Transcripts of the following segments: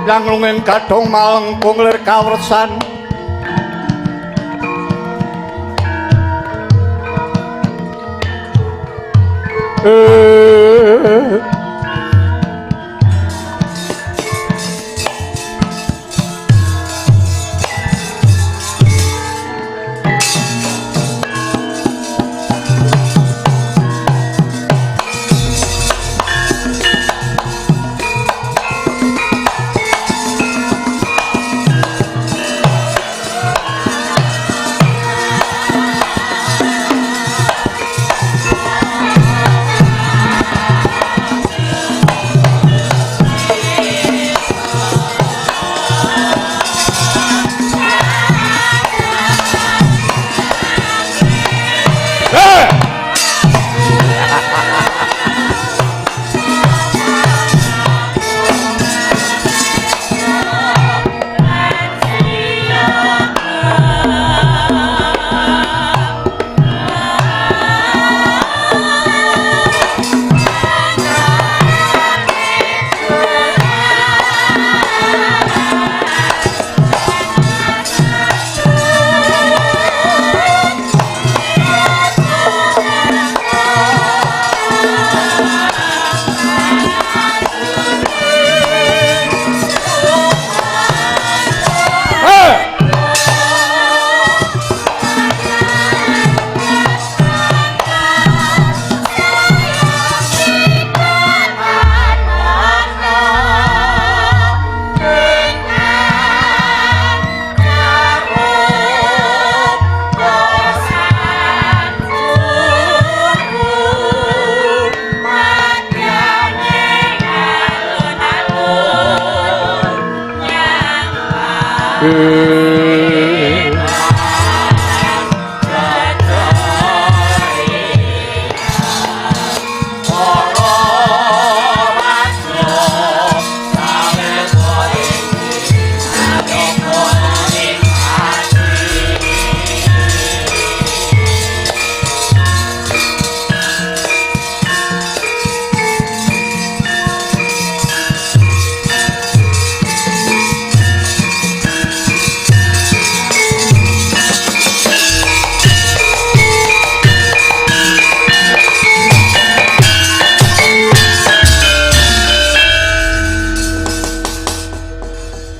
yang lungin gadong malengkung lir kawresan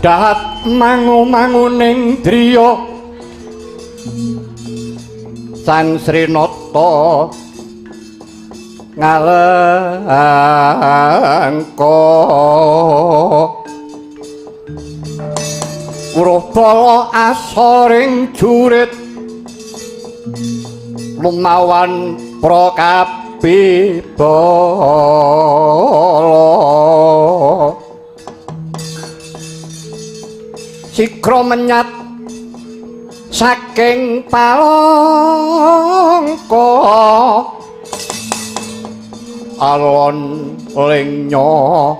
dahat mangu-manguning driya Sang Srinata ngalengka uruh bala asoring jurit lumawan prakabibala sikra menyat saking palangka alon lingnya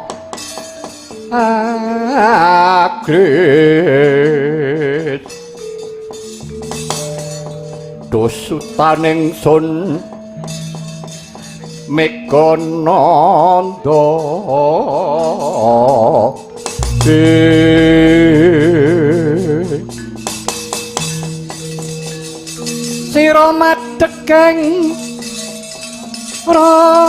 agrit dosutaning sun megananda sira madegeng rana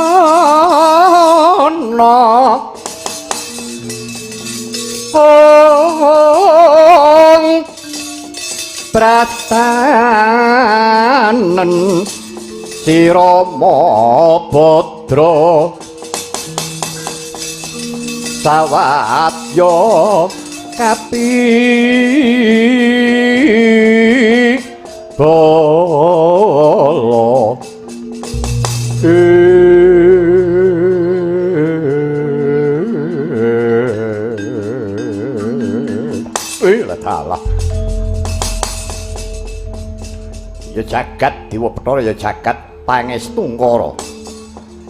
pratanen sira Mahapatra sawadya kapi bala Latala ya jagat Dewa Bathara ya jagat pangestungkara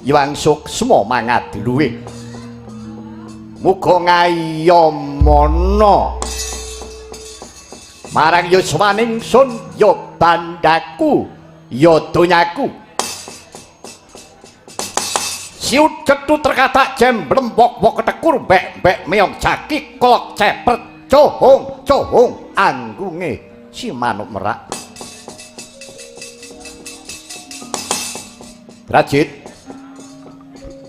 Hyang Suksma mangadiluwe muga ngayomana marang yuswaning sun ya bandaku ya donyaku siut cetu terkata jemblem wok-wok ketekur mbek-mbek meong jaki kolok cepet cohong anggunge si manuk merak. Rajit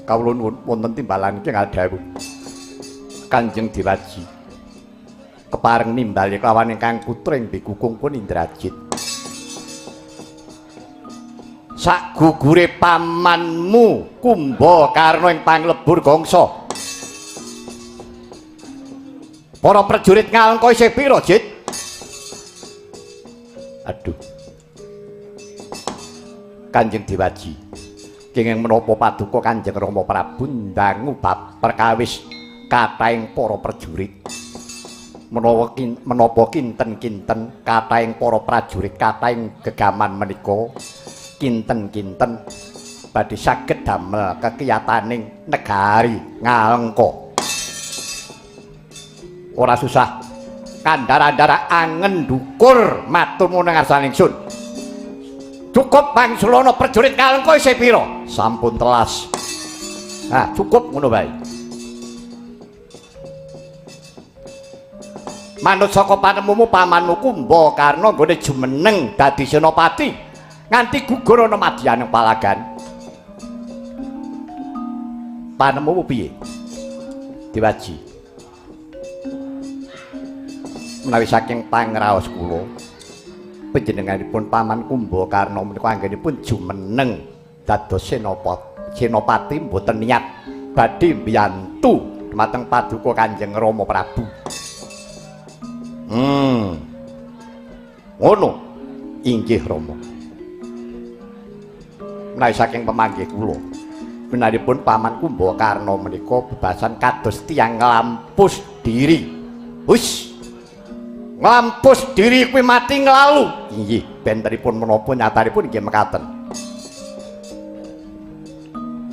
kawula nuwun wonten timbalan iki ngadhawu Kanjeng Diwaji kepareng nimbali kelawan ingkang putring Bikukung pun Indrajit. Sak gugure pamanmu Kumbakarna ing panglebur gongso. Para prajurit Ngalengka isih pira, Jit? Aduh. Kanjeng Diwaji, kenging menapa paduka Kanjeng Rama Prabu ndangu bab perkawis kathahing para prajurit. Menapa kinten-kinten kathahing para prajurit kathahing gegaman menika kinten-kinten badhe saged damel kekiyataning negari Ngalengka. Ora susah kandhara-andhara angen ndukur matur nuwun ngarsaning ingsun. Cukup pangsulana prajurit Ngalengka isih pira? Sampun telas. Nah, cukup ngono bae. Manut saka panemumu pamanmu Kumbakarna nggone jumeneng dadi senopati. Nganti gugur ana madyaning palagan. Panemumu piye? Diwaji. Menawi saking pangraos kula panjenenganipun paman Kumbakarna menika anggenipun jumeneng dados senopati mboten niat badhe mbiyantu dumateng paduka Kanjeng Rama Prabu. Ngono. Inggih Rama. Menawi saking pamanggih kula benaripun paman Kumbakarna menika bebasan kados tiyang nglampus diri. Hus. Nglampus diri kuwi mati nglalu. Inggih, bentenipun menapa nyatanipun inggih mekaten.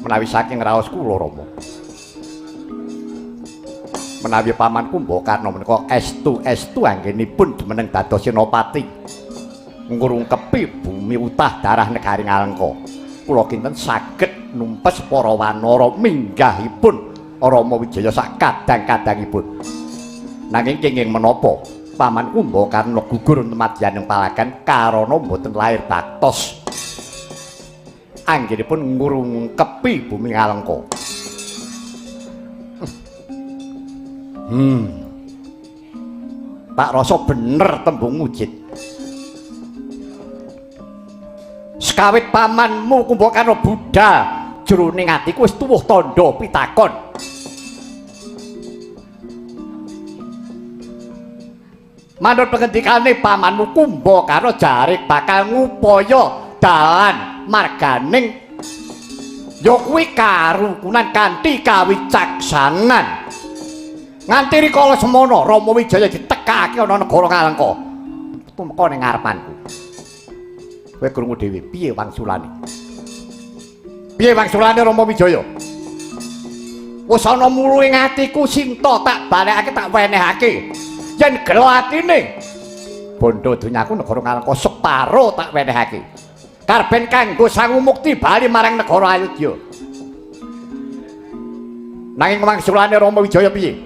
Menawi saking raos kula Rama. Menawi paman Kumbakarna menika estu anggenipun jumeneng dados senopati. Ngrungkepi bumi utah darah negari Ngalengka. Kula kinten saged numpes para wanara minggahipun Rama Wijaya sak kadang-kadangipun. Nanging kenging menapa paman Kumbakarna gugur madyaning palagan karana mboten lair baktos. Anggenipun ngrungkepi bumi Ngalengka. Tak rasa bener tembung mujid. Sekawit pamanmu Kumbakarna budal jroning atiku wis tuwuh tandha pitakon. Manut pengendikane pamanmu Kumbakarna jarik bakal ngupaya dalan marganing ya kuwi karukunan kanthi kawicaksanan. Nganti rikala semana Rama Wijaya ditekake ana negara Ngalengka. Tumeka ning ngarepanku. Kowe krungu dhewe piye wangsulane? Piye wangsulane Rama Wijaya? Wis ana mulu ing atiku sinta tak balekake tak wenehake. Yen gelo atine bondo donyaku negara Ngalengka separo tak wenehake. Karben kanggo sangu mukti bali marang negara Ayodya. Nanging wangsulane Rama Wijaya piye?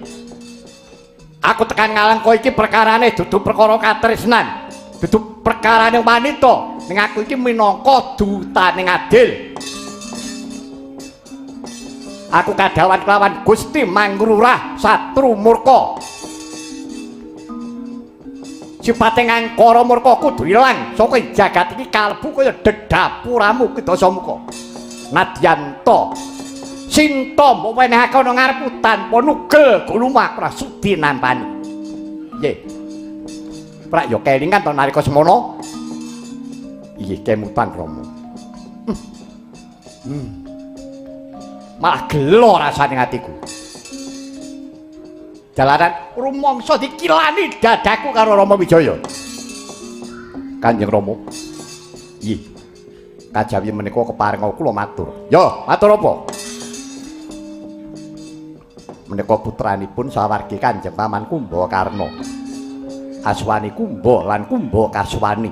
Aku tekan Ngalengka iki perkarane dudu perkara katresnan, dudu perkarane wanita. Ning aku iki minangka dutaning adil. Aku kadawan kelawan Gusti Mangrurah Satru Murka. Sipate ngangkara murka kudu ilang saka jagat iki kalbu kaya dedapuramu Kidasamuka. Nadyanta Sinta mbok wenehake ana ngarepku tanpa nugel gulumak ora sudi nampani. Nggih. Prak ya kelingan to nalika semana. Inggih kemutan Rama. Malah gelo rasane atiku. Jalaran rumangsa dikilani dadaku karo Rama Wijaya. Kanjeng Rama. Nggih. Kajawi menika keparenga kula matur. Ya, matur apa? Menika putranipun sawargi Kanjeng Paman Kumbakarna. Aswani Kumba lan Kumba Kaswani.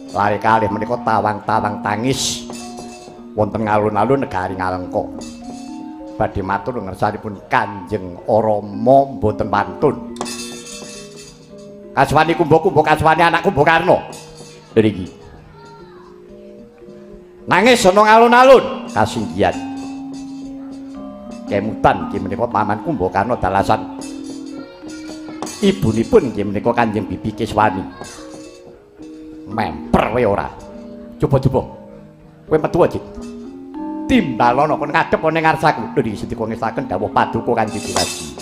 Lare kalih menika tawang-tawang tangis wonten alun-alun negari Ngalengka. Badhe matur ngersanipun Kanjeng Rama mboten pantun. Kaswani kumba-kumba kaswani anak Kumbakarna. Niki. Nangis ana alun-alun kasinggihan. Kemutan nggih menika paman Kumbakarna dalasan ibunipun nggih menika Kanjeng Bibi Kiswani. Memper kowe ora. Coba-coba. Kowe metu aja. Timbalono kon ngadhep ana ngarsaku. Lho iki sedika ngestaken dawuh paduka Kanjeng Diwaji.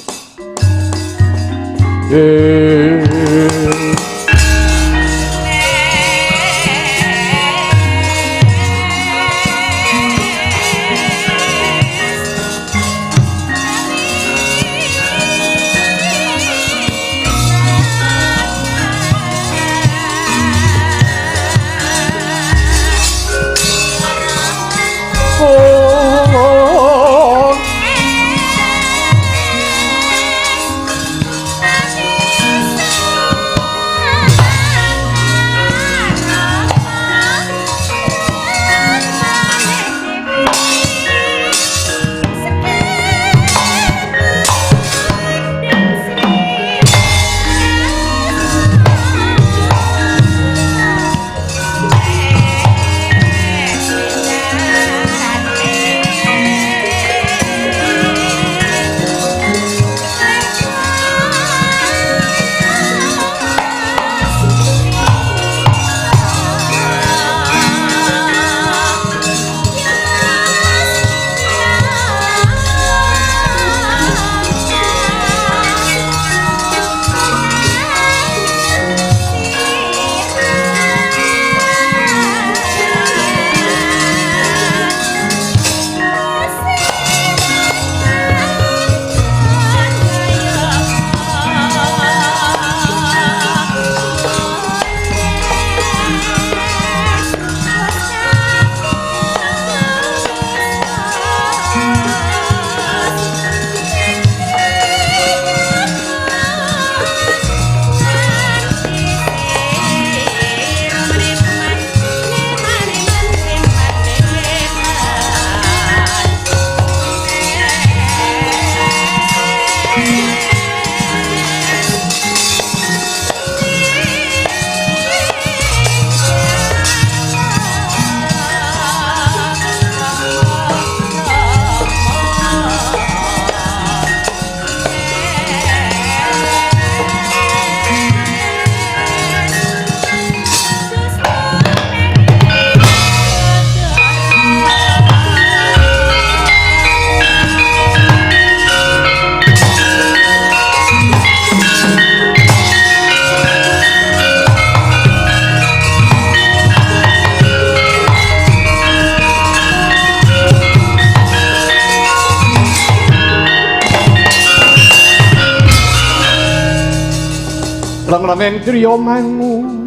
Leng-lenging driya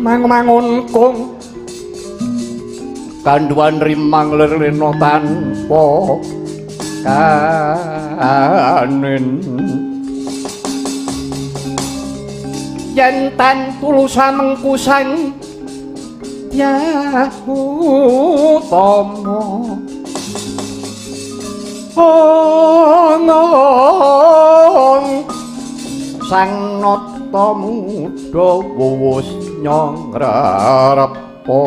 mangun kung kanduan rimang lirina tanpa kanen yen tan tulusa mengkusan yahu tomo ongong sang nata muda wus nyongrepa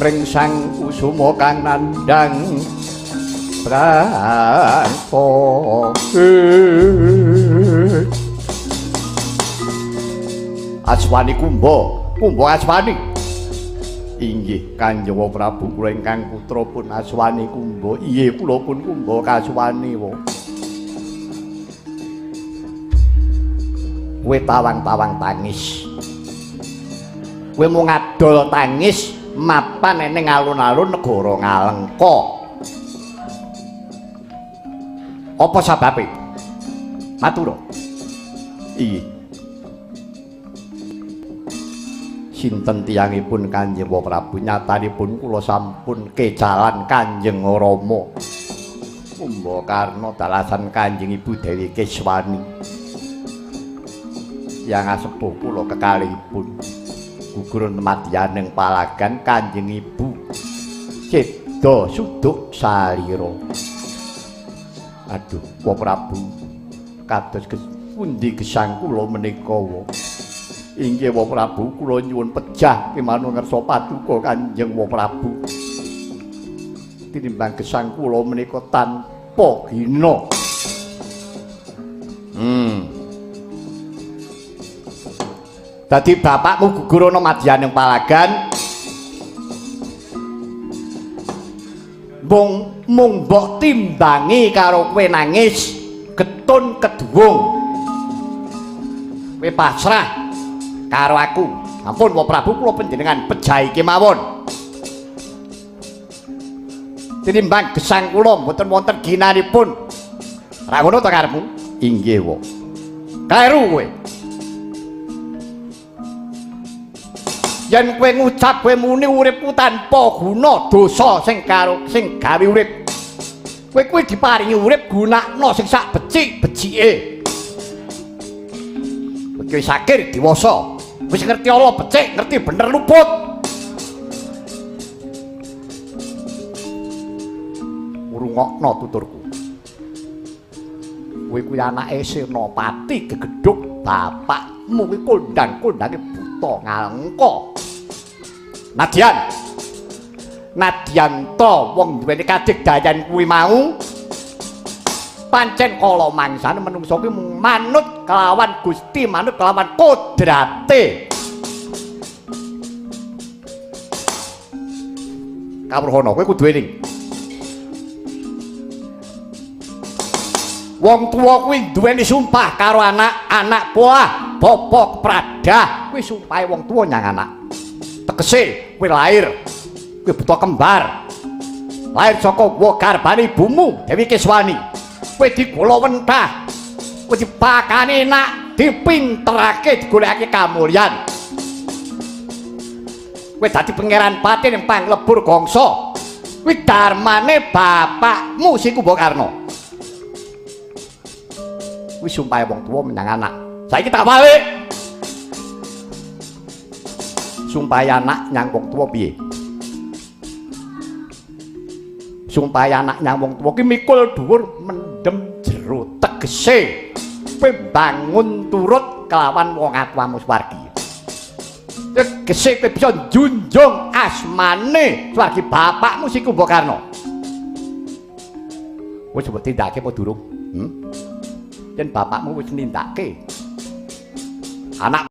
ring sang kusuma kang nandhang prangko Aswani Kumba Aswani inggih Kanjeng Prabu kula ingkang putra pun Aswani Kumba iye kula pun Kumba Kaswani wa kowe tawang-tawang tangis kowe mung ngadol tangis mapan ning alun-alun negara Ngalengka apa sababe matur iya sinten tiyangipun Kanjeng Prabu nyatanipun kula sampun kecalan Kanjeng Rama Kumbakarna dalasan Kanjeng Ibu Dewi Kiswani yang asepuh kula kekalihipun gugur madyaning palagan Kanjeng Ibu Seda suduk salira. Aduh, Wa Prabu. Kados pundi gesang kula menika wa. Inggih Wa Prabu, kula nyuwun pejah kemawon ngersa paduka Kanjeng Wa Prabu. Tinimbang gesang kula menika tanpa gina. Dadi bapakmu gugur ana madyaning palagan. Mung mbok timbangi karo kowe nangis getun keduwung. Kowe pasrah karo aku. Ampun Wa Prabu kula panjenengan pejahi kemawon. Tinimbang gesang kula mboten wonten ginanipun. Ra ngono to karepmu? Inggih, Wa. Kleru kowe. Yen kowe ngucap kowe muni uripku tanpa guna dosa sing gawe urip. Kowe kuwi diparingi urip gunakno sing sak becik-becike. Kowe sakir diwasa. Wis ngerti ala becik, ngerti bener luput. Rungokno tuturku. Kowe kuwi anake Senopati Gegedhuk, bapakmu kuwi kondang-kondange buta ngalengka. Nadyan to wong duweni kadigdayan kuwi mau pancen kala mangsane menungso kuwi mung manut kelawan Gusti, manut kelawan kodrate. Kawruhana kowe kudu eling. Wong tuwa kuwi duweni sumpah karo anak buah, bapa pradah, kuwi sumpahe wong tuwa nyang anak. Tegese kowe lair, kowe buta kembar. Lair saka garbane ibumu Dewi Kiswani. Kowe digula wentah. Kowe dipakani enak, dipinterake, digolekake kamulyan. Kowe dadi pangeran pati ning panglebur gongso. Kuwi darmane bapakmu si Kumbakarna. Kuwi sumpahe wong tuwa menyang anak. Saiki tak balik. Sumpahe anak nyang wong tuwa piye? Sumpahe anak nyang wong tuwa ki mikul dhuwur mendem jero, tegese kowe bangun turut kelawan wong atuwamu swargi. Tegese kowe bisa njunjung asmane swargi bapakmu si Kumbakarna. Wis mbok tindakake apa durung? Yen bapakmu wis nindakake. Anak